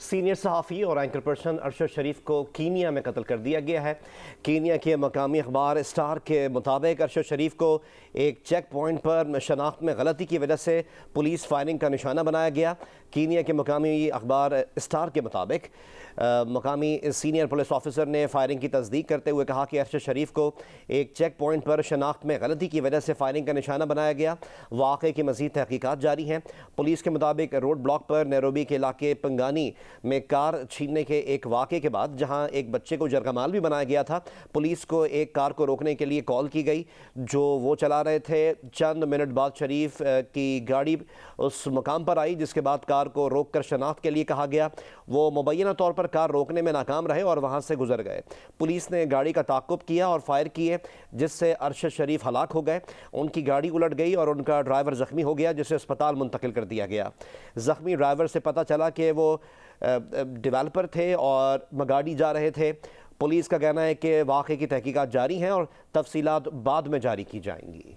Senior صحافی اور anchor person Arshad شریف کو کینیا میں قتل کر دیا گیا ہے۔ کینیا کے مقامی اخبار اسٹار کے مطابق ارشد شریف کو ایک چیک پوائنٹ پر شناخت میں غلطی کی وجہ سے پولیس فائرنگ کا نشانہ بنایا گیا۔ کینیا کے مقامی اخبار اسٹار کے مطابق مقامی سینئر پولیس آفیسر نے فائرنگ کی تصدیق کرتے ہوئے کہا کہ ارشد شریف کو ایک چیک پوائنٹ پر شناخت میں غلطی کی وجہ سے فائرنگ کا نشانہ بنایا گیا۔ واقعے کی مزید تحقیقات جاری ہیں۔ پولیس کے مطابق روڈ بلاک پر نیروبی کے علاقے پنگانی میں کار چھیننے کے ایک واقعے کے بعد جہاں ایک بچے کو جرگمال بھی بنایا گیا تھا، پولیس کو ایک کار کو روکنے کے لیے کال کی گئی جو وہ چلا رہے تھے۔ چند منٹ بعد شریف کی گاڑی اس مقام پر آئی جس کے بعد کار کو روک کر شناخت کے لیے کہا گیا۔ وہ مبینہ طور پر کار روکنے میں ناکام رہے اور وہاں سے گزر گئے۔ پولیس نے گاڑی کا تعاقب کیا اور فائر کیے جس سے ارشد شریف ہلاک ہو گئے۔ ان کی گاڑی الٹ گئی اور ان کا ڈرائیور زخمی ہو گیا جسے اسپتال منتقل کر دیا گیا۔ زخمی ڈرائیور سے پتہ چلا کہ وہ ڈیولپر تھے اور مگاڑی جا رہے تھے۔ پولیس کا کہنا ہے کہ واقعے کی تحقیقات جاری ہیں اور تفصیلات بعد میں جاری کی جائیں گی۔